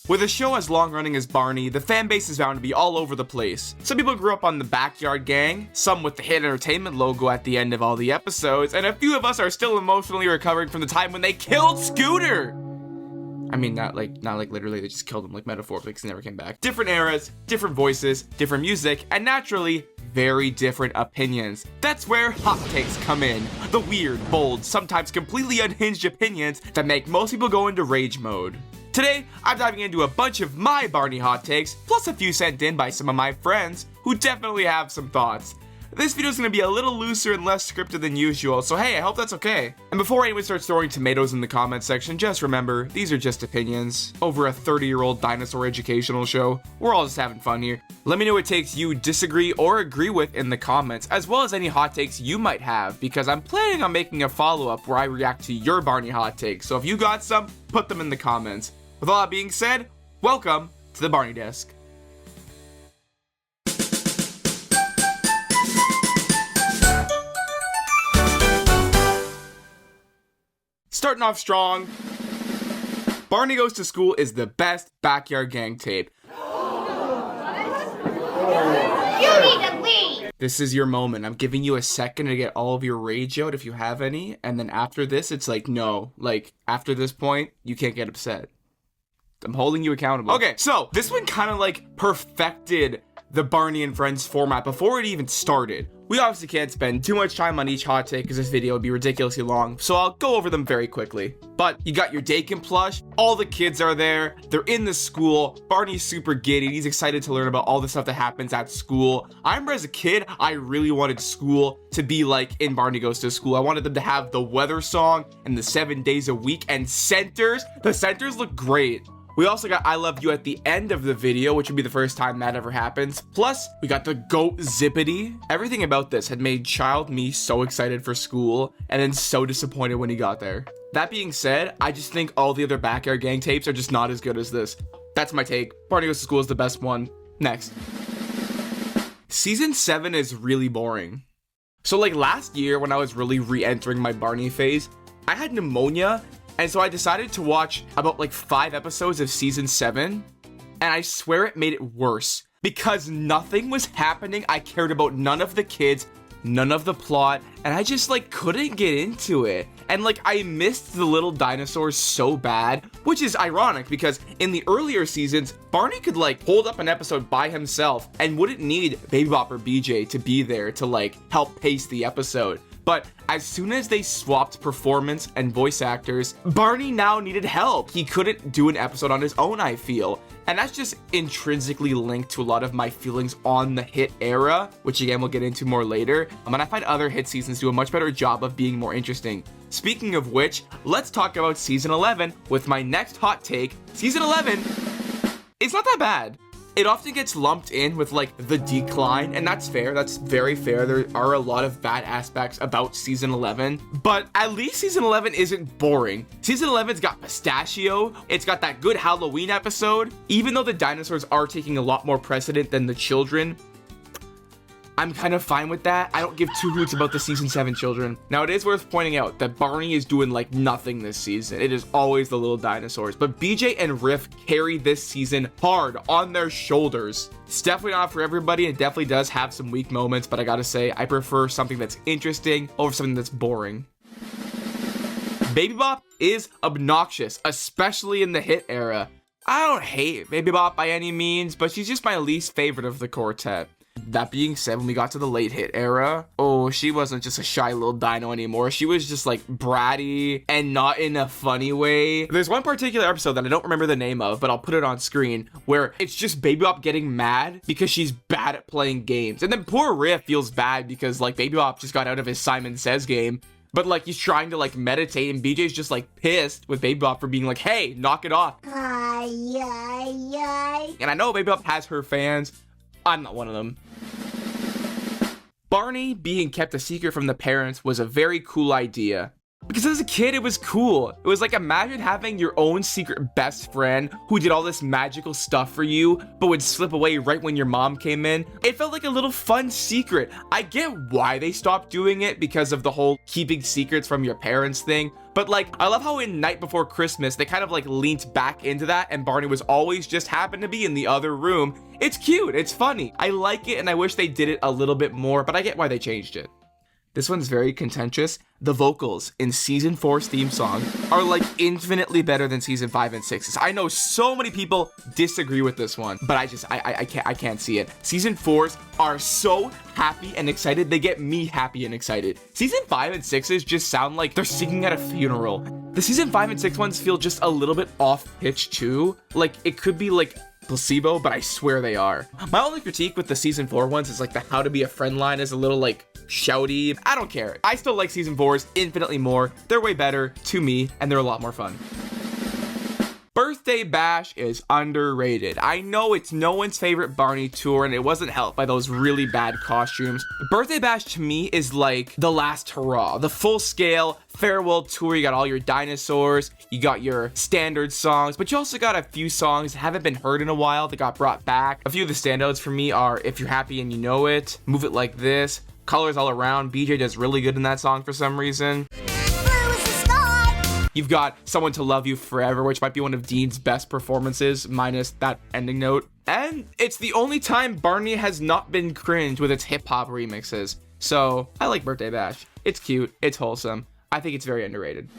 With a show as long-running as Barney, the fanbase is bound to be all over the place. Some people grew up on the Backyard Gang, some with the Hit Entertainment logo at the end of all the episodes, and a few of us are still emotionally recovering from the time when they killed Scooter! I mean, not like literally, they just killed him, like metaphorically, because he never came back. Different eras, different voices, different music, and naturally, very different opinions. That's where hot takes come in. The weird, bold, sometimes completely unhinged opinions that make most people go into rage mode. Today, I'm diving into a bunch of my Barney hot takes, plus a few sent in by some of my friends who definitely have some thoughts. This video is going to be a little looser and less scripted than usual, so hey, I hope that's okay. And before anyone starts throwing tomatoes in the comments section, just remember, these are just opinions. Over a 30-year-old dinosaur educational show, we're all just having fun here. Let me know what takes you disagree or agree with in the comments, as well as any hot takes you might have, because I'm planning on making a follow-up where I react to your Barney hot takes, so if you got some, put them in the comments. With all that being said, welcome to the Barney Desk. Starting off strong, Barney Goes to School is the best Backyard Gang tape. You need to leave! This is your moment. I'm giving you a second to get all of your rage out if you have any, and then after this, it's like, no. Like, after this point, you can't get upset. I'm holding you accountable. Okay, so this one kind of like perfected the Barney and Friends format before it even started. We obviously can't spend too much time on each hot take because this video would be ridiculously long, so I'll go over them very quickly. But you got your Dakin plush, all the kids are there, they're in the school, Barney's super giddy, he's excited to learn about all the stuff that happens at school. I remember as a kid, I really wanted school to be like in Barney Goes to School. I wanted them to have the weather song and the 7 days a week and centers. The centers look great. We also got I Love You at the end of the video, which would be the first time that ever happens. Plus, we got the Goat Zippity. Everything about this had made child me so excited for school, and then so disappointed when he got there. That being said, I just think all the other Backyard Gang tapes are just not as good as this. That's my take. Barney Goes to School is the best one. Next. Season 7 is really boring. So like last year when I was really re-entering my Barney phase, I had pneumonia. And so I decided to watch about like 5 episodes of season 7, and I swear it made it worse because nothing was happening. I cared about none of the kids, none of the plot, and I just like couldn't get into it. And like I missed the little dinosaurs so bad, which is ironic because in the earlier seasons, Barney could like hold up an episode by himself and wouldn't need Baby Bop or BJ to be there to like help pace the episode. But as soon as they swapped performance and voice actors, Barney now needed help. He couldn't do an episode on his own, I feel. And that's just intrinsically linked to a lot of my feelings on the Hit era, which again we'll get into more later. And I find other Hit seasons do a much better job of being more interesting. Speaking of which, let's talk about season 11 with my next hot take. Season 11, it's not that bad. It often gets lumped in with like the decline, and that's fair. That's very fair. There are a lot of bad aspects about season 11, but at least season 11 isn't boring. Season 11's got pistachio. It's got that good Halloween episode. Even though the dinosaurs are taking a lot more precedent than the children, I'm kind of fine with that. I don't give two hoots about the season 7 children. Now, it is worth pointing out that Barney is doing like nothing this season. It is always the little dinosaurs. But BJ and Riff carry this season hard on their shoulders. It's definitely not for everybody. It definitely does have some weak moments, but I gotta say, I prefer something that's interesting over something that's boring. Baby Bop is obnoxious, especially in the Hit era. I don't hate Baby Bop by any means, but she's just my least favorite of the quartet. That being said, when we got to the late Hit era, oh, she wasn't just a shy little dino anymore. She was just like bratty and not in a funny way. There's one particular episode that I don't remember the name of, but I'll put it on screen, where it's just Baby Bop getting mad because she's bad at playing games. And then poor Riff feels bad because like Baby Bop just got out of his Simon Says game. But like he's trying to like meditate and BJ's just like pissed with Baby Bop for being like, hey, knock it off. And I know Baby Bop has her fans. I'm not one of them. Barney being kept a secret from the parents was a very cool idea. Because as a kid, it was cool. It was like, imagine having your own secret best friend who did all this magical stuff for you, but would slip away right when your mom came in. It felt like a little fun secret. I get why they stopped doing it because of the whole keeping secrets from your parents thing. But like, I love how in Night Before Christmas, they kind of like leaned back into that and Barney was always just happened to be in the other room. It's cute, it's funny. I like it and I wish they did it a little bit more, but I get why they changed it. This one's very contentious. The vocals in season 4's theme song are like infinitely better than season 5 and 6's. I know so many people disagree with this one, but I can't see it. Season 4's are so happy and excited. They get me happy and excited. Season 5 and 6's just sound like they're singing at a funeral. The season 5 and 6 ones feel just a little bit off pitch too. Like it could be like placebo, but I swear they are. My only critique with the season 4 ones is like the how to be a friend line is a little like shouty. I don't care. I still like season 4's infinitely more. They're way better to me and they're a lot more fun. Birthday Bash is underrated. I know it's no one's favorite Barney tour and it wasn't helped by those really bad costumes. Birthday Bash to me is like the last hurrah, the full scale farewell tour. You got all your dinosaurs, you got your standard songs, but you also got a few songs that haven't been heard in a while that got brought back. A few of the standouts for me are If You're Happy and You Know It, Move It Like This, Colors All Around. BJ does really good in that song for some reason. You've got Someone to Love You Forever, which might be one of Dean's best performances, minus that ending note. And it's the only time Barney has not been cringe with its hip-hop remixes. So, I like Birthday Bash. It's cute, it's wholesome. I think it's very underrated.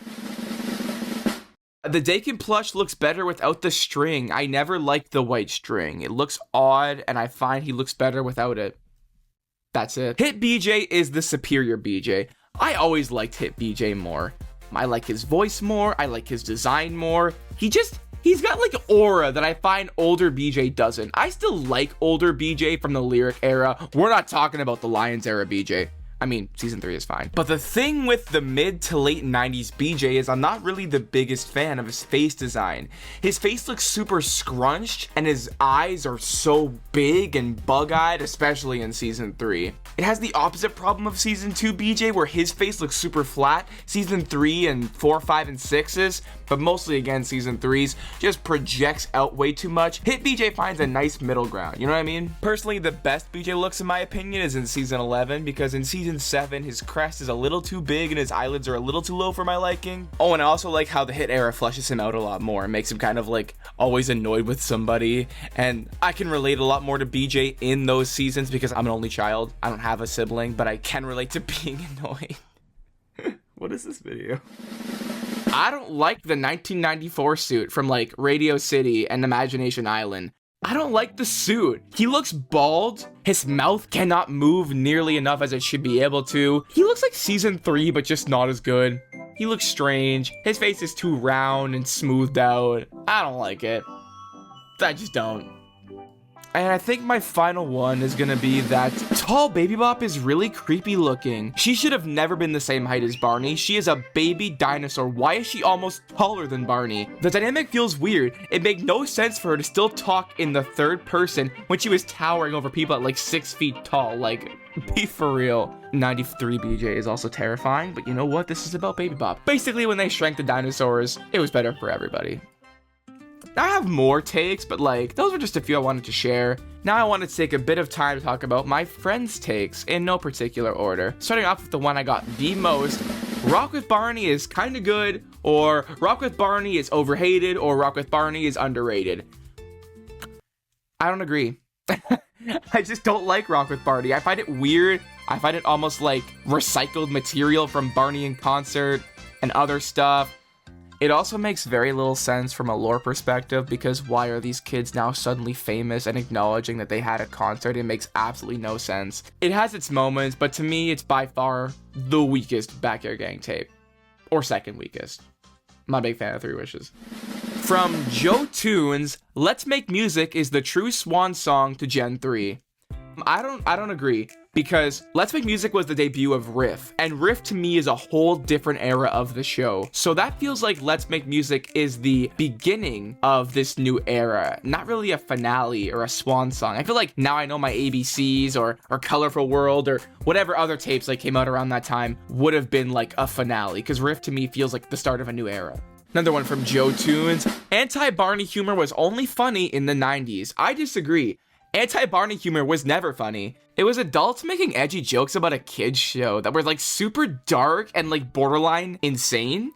The Dakin plush looks better without the string. I never liked the white string. It looks odd, and I find he looks better without it. That's it. Hit BJ is the superior BJ. I always liked Hit BJ more. I like his voice more. I like his design more. He's got like aura that I find older BJ doesn't. I still like older BJ from the lyric era. We're not talking about the Lions era BJ. I mean, season 3 is fine. But the thing with the mid to late 90s BJ is I'm not really the biggest fan of his face design. His face looks super scrunched and his eyes are so big and bug-eyed, especially in season 3. It has the opposite problem of season 2 BJ where his face looks super flat. Season 3 and 4, 5, and 6's, but mostly again season 3's, just projects out way too much. Hit BJ finds a nice middle ground, you know what I mean? Personally, the best BJ looks in my opinion is in season 11 because in season 7 his crest is a little too big and his eyelids are a little too low for my liking. Oh, and I also like how the Hit era fleshes him out a lot more. It makes him kind of like always annoyed with somebody, and I can relate a lot more to BJ in those seasons because I'm an only child. I don't have a sibling, but I can relate to being annoyed. What is this video? I don't like the 1994 suit from like Radio City and Imagination Island. I don't like the suit. He looks bald. His mouth cannot move nearly enough as it should be able to. He looks like season 3, but just not as good. He looks strange. His face is too round and smoothed out. I don't like it. I just don't. And I think my final one is gonna be that tall Baby Bop is really creepy looking. She should have never been the same height as Barney. She is a baby dinosaur. Why is she almost taller than Barney? The dynamic feels weird. It made no sense for her to still talk in the third person when she was towering over people at like 6 feet tall. Like, be for real. 93 BJ is also terrifying, but you know what? This is about Baby Bop. Basically, when they shrank the dinosaurs, it was better for everybody. I have more takes, but like, those were just a few I wanted to share. Now I wanted to take a bit of time to talk about my friends' takes in no particular order. Starting off with the one I got the most. Rock with Barney is kinda good, or Rock with Barney is overhated, or Rock with Barney is underrated. I don't agree. I just don't like Rock with Barney. I find it weird. I find it almost like recycled material from Barney in Concert and other stuff. It also makes very little sense from a lore perspective because why are these kids now suddenly famous and acknowledging that they had a concert? It makes absolutely no sense. It has its moments, but to me, it's by far the weakest Backyard Gang tape. Or second weakest. I'm not a big fan of Three Wishes. From Joe Tunes, Let's Make Music is the true swan song to Gen 3. I don't agree, because Let's Make Music was the debut of Riff, and Riff to me is a whole different era of the show. So that feels like Let's Make Music is the beginning of this new era, not really a finale or a swan song. I feel like Now I Know My ABCs or Colorful World or whatever other tapes that came out around that time would have been like a finale, because Riff to me feels like the start of a new era. Another one from Joe Tunes. Anti-Barney humor was only funny in the 90s. I disagree. Anti-Barney humor was never funny. It was adults making edgy jokes about a kid's show that were like super dark and like borderline insane.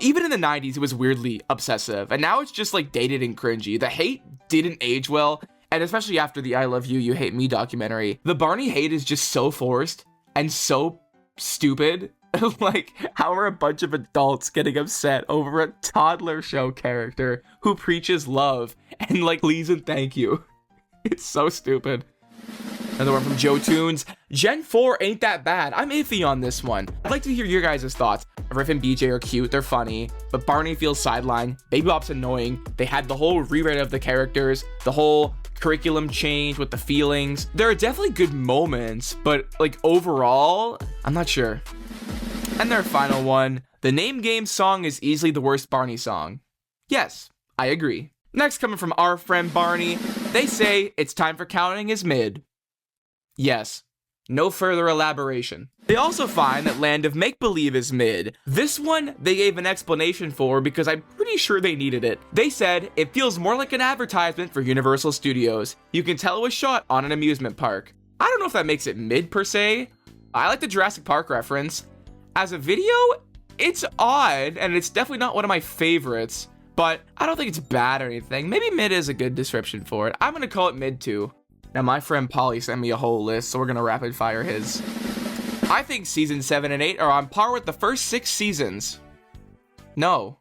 Even in the 90s, it was weirdly obsessive, and now it's just like dated and cringy. The hate didn't age well, and especially after the I Love You, You Hate Me documentary, the Barney hate is just so forced and so stupid. Like, how are a bunch of adults getting upset over a toddler show character who preaches love and like please and thank you? It's so stupid. Another one from Joe Tunes. Gen 4 ain't that bad. I'm iffy on this one. I'd like to hear your guys' thoughts. Riff and BJ are cute, they're funny, but Barney feels sidelined. Baby Bop's annoying. They had the whole rewrite of the characters, the whole curriculum change with the feelings. There are definitely good moments, but like overall, I'm not sure. And their final one. The Name Game song is easily the worst Barney song. Yes, I agree. Next, coming from our friend Barney, they say it's time for counting is mid. Yes, no further elaboration. They also find that Land of Make-Believe is mid. This one, they gave an explanation for because I'm pretty sure they needed it. They said, it feels more like an advertisement for Universal Studios. You can tell it was shot on an amusement park. I don't know if that makes it mid per se. I like the Jurassic Park reference. As a video, it's odd, and it's definitely not one of my favorites. But I don't think it's bad or anything. Maybe mid is a good description for it. I'm gonna call it mid too. Now my friend Polly sent me a whole list, so we're gonna rapid fire his. I think seasons 7 and 8 are on par with the first 6 seasons. No.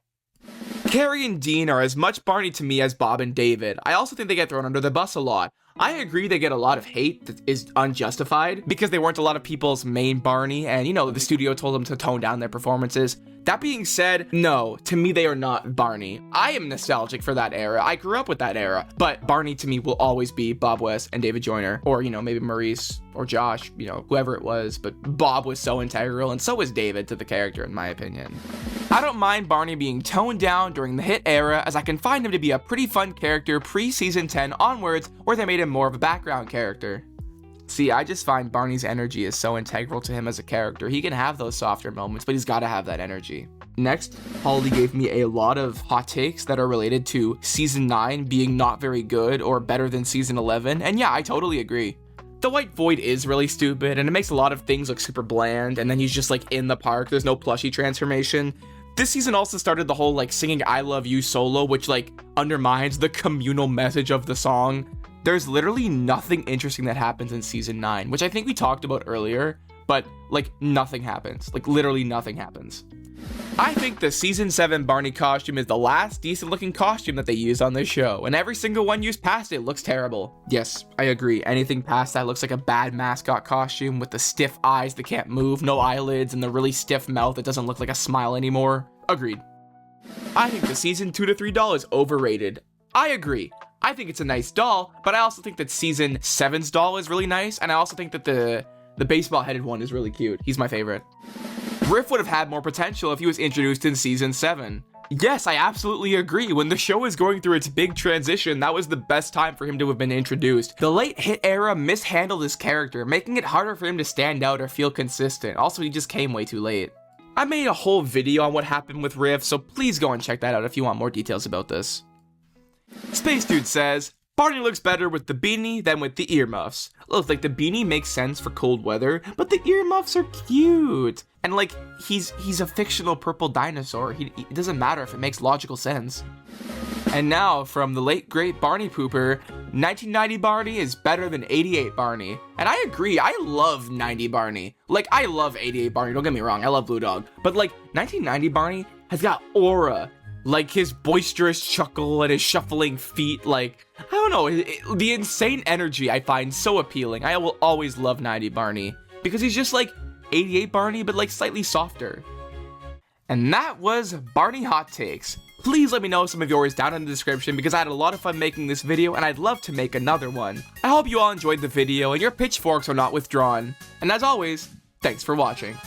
Carrie and Dean are as much Barney to me as Bob and David. I also think they get thrown under the bus a lot. I agree they get a lot of hate that is unjustified because they weren't a lot of people's main Barney, and you know, the studio told them to tone down their performances. That being said, no, to me they are not Barney. I am nostalgic for that era. I grew up with that era, but Barney to me will always be Bob West and David Joyner, or you know, maybe Maurice or Josh, you know, whoever it was, but Bob was so integral and so was David to the character in my opinion. I don't mind Barney being toned down during the hit era, as I can find him to be a pretty fun character pre-season 10 onwards, where they made him more of a background character. See, I just find Barney's energy is so integral to him as a character. He can have those softer moments, but he's got to have that energy. Next, Holly gave me a lot of hot takes that are related to season 9 being not very good or better than season 11, and yeah, I totally agree. The White Void is really stupid, and it makes a lot of things look super bland, and then he's just like in the park, there's no plushie transformation. This season also started the whole like singing I Love You solo, which like undermines the communal message of the song. There's literally nothing interesting that happens in season 9, which I think we talked about earlier, but like nothing happens. Like literally nothing happens. I think the season 7 Barney costume is the last decent looking costume that they used on this show, and every single one used past it looks terrible. Yes, I agree. Anything past that looks like a bad mascot costume with the stiff eyes that can't move, no eyelids, and the really stiff mouth that doesn't look like a smile anymore. Agreed. I think the season $2 to $3 doll is overrated. I agree. I think it's a nice doll, but I also think that season 7's doll is really nice, and I also think that the baseball headed one is really cute. He's my favorite. Riff would have had more potential if he was introduced in season 7. Yes, I absolutely agree. When the show is going through its big transition, that was the best time for him to have been introduced. The late hit era mishandled his character, making it harder for him to stand out or feel consistent. Also, he just came way too late. I made a whole video on what happened with Riff, so please go and check that out if you want more details about this. Space Dude says, Barney looks better with the beanie than with the earmuffs. Look, like the beanie makes sense for cold weather, but the earmuffs are cute. And like, he's a fictional purple dinosaur. It doesn't matter if it makes logical sense. And now, from the late great Barney Pooper, 1990 Barney is better than 88 Barney. And I agree, I love 90 Barney. Like, I love 88 Barney, don't get me wrong, I love Blue Dog. But like, 1990 Barney has got aura. Like his boisterous chuckle and his shuffling feet, like, I don't know, the insane energy I find so appealing. I will always love 90 Barney, because he's just like 88 Barney, but like slightly softer. And that was Barney Hot Takes. Please let me know some of yours down in the description because I had a lot of fun making this video and I'd love to make another one. I hope you all enjoyed the video and your pitchforks are not withdrawn. And as always, thanks for watching.